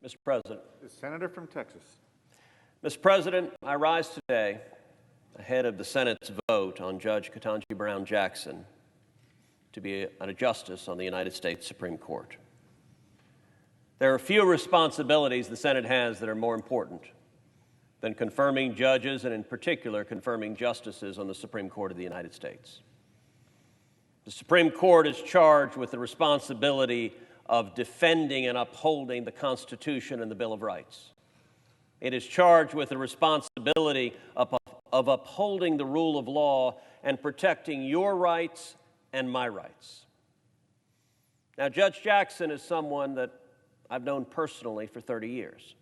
Mr. President. The senator from Texas. Mr. President, I rise today ahead of the Senate's vote on Judge Ketanji Brown Jackson to be a justice on the United States Supreme Court. There are few responsibilities the Senate has that are more important than confirming judges and, in particular, confirming justices on the Supreme Court of the United States. The Supreme Court is charged with the responsibility of defending and upholding the Constitution and the Bill of Rights. It is charged with the responsibility of upholding the rule of law and protecting your rights and my rights. Now, Judge Jackson is someone that I've known personally for 30 years.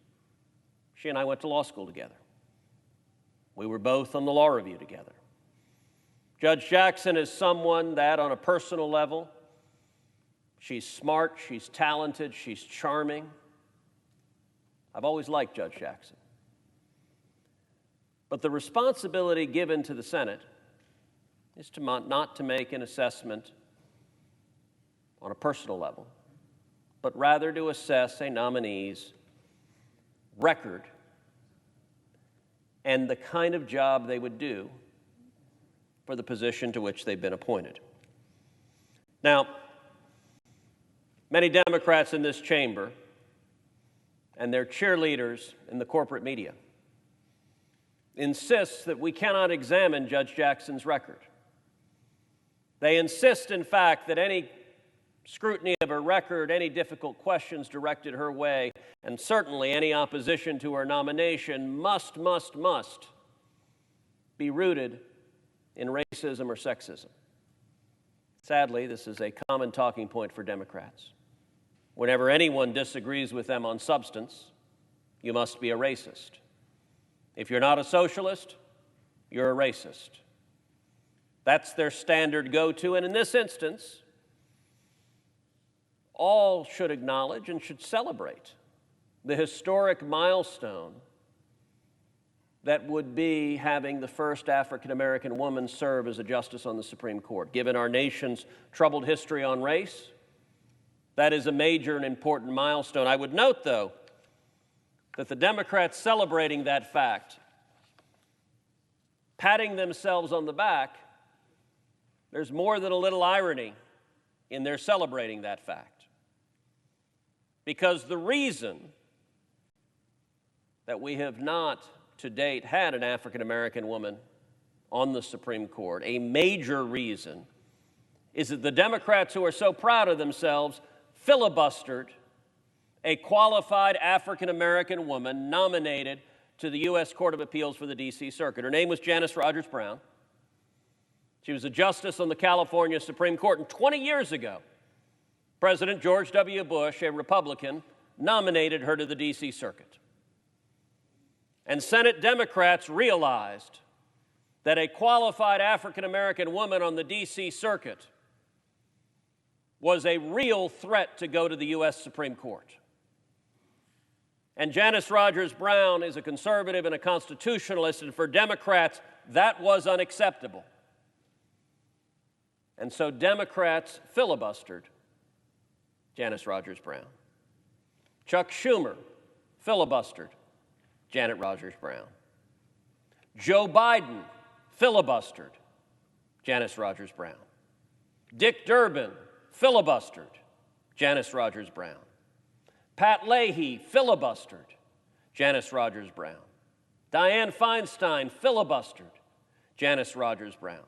She and I went to law school together. We were both on the law review together. Judge Jackson is someone that, on a personal level, she's smart, she's talented, she's charming. I've always liked Judge Jackson. But the responsibility given to the Senate is not to make an assessment on a personal level, but rather to assess a nominee's record and the kind of job they would do for the position to which they've been appointed. Now, many Democrats in this chamber and their cheerleaders in the corporate media insist that we cannot examine Judge Jackson's record. They insist, in fact, that any scrutiny of her record, any difficult questions directed her way, and certainly any opposition to her nomination must be rooted in racism or sexism. Sadly, this is a common talking point for Democrats. Whenever anyone disagrees with them on substance, you must be a racist. If you're not a socialist, you're a racist. That's their standard go-to, and in this instance, all should acknowledge and should celebrate the historic milestone that would be having the first African-American woman serve as a justice on the Supreme Court. Given our nation's troubled history on race, that is a major and important milestone. I would note, though, that the Democrats celebrating that fact, patting themselves on the back, there's more than a little irony in their celebrating that fact. Because the reason that we have not to date had an African-American woman on the Supreme Court, a major reason, is that the Democrats, who are so proud of themselves, filibustered a qualified African-American woman nominated to the U.S. Court of Appeals for the D.C. Circuit. Her name was Janice Rogers Brown. She was a justice on the California Supreme Court, and 20 years ago, President George W. Bush, a Republican, nominated her to the D.C. Circuit. And Senate Democrats realized that a qualified African-American woman on the D.C. Circuit was a real threat to go to the U.S. Supreme Court. And Janice Rogers Brown is a conservative and a constitutionalist, and for Democrats, that was unacceptable. And so Democrats filibustered Janice Rogers Brown. Chuck Schumer filibustered Janet Rogers Brown. Joe Biden filibustered Janice Rogers Brown. Dick Durbin filibustered Janice Rogers Brown. Pat Leahy filibustered Janice Rogers Brown. Dianne Feinstein filibustered Janice Rogers Brown.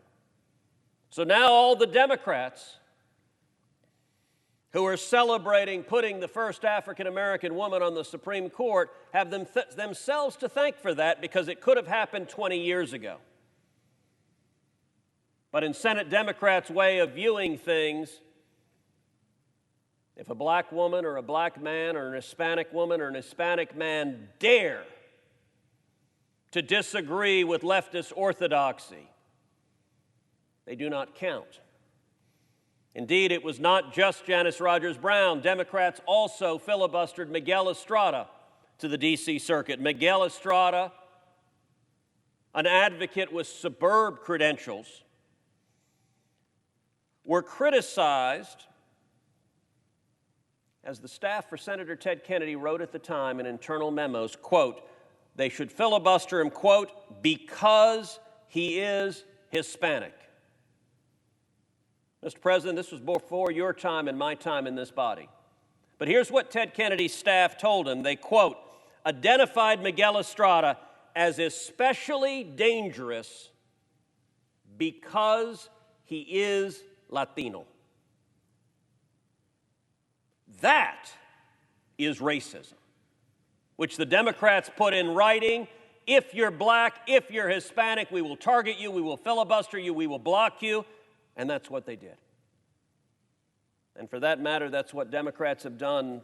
So now all the Democrats who are celebrating putting the first African-American woman on the Supreme Court have themselves to thank for that, because it could have happened 20 years ago. But in Senate Democrats' way of viewing things, if a black woman or a black man or an Hispanic woman or an Hispanic man dare to disagree with leftist orthodoxy, they do not count. Indeed, it was not just Janice Rogers Brown. Democrats also filibustered Miguel Estrada to the D.C. Circuit. Miguel Estrada, an advocate with superb credentials, were criticized As the staff for Senator Ted Kennedy wrote at the time in internal memos, quote, they should filibuster him, quote, because he is Hispanic. Mr. President, this was before your time and my time in this body. But here's what Ted Kennedy's staff told him. They, quote, identified Miguel Estrada as especially dangerous because he is Latino. That is racism, which the Democrats put in writing. If you're black, if you're Hispanic, we will target you, we will filibuster you, we will block you. And that's what they did. And for that matter, that's what Democrats have done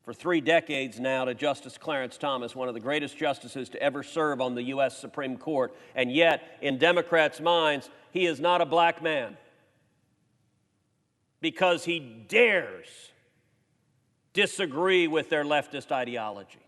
for 3 decades now to Justice Clarence Thomas, one of the greatest justices to ever serve on the U.S. Supreme Court. And yet, in Democrats' minds, he is not a black man because he dares disagree with their leftist ideology.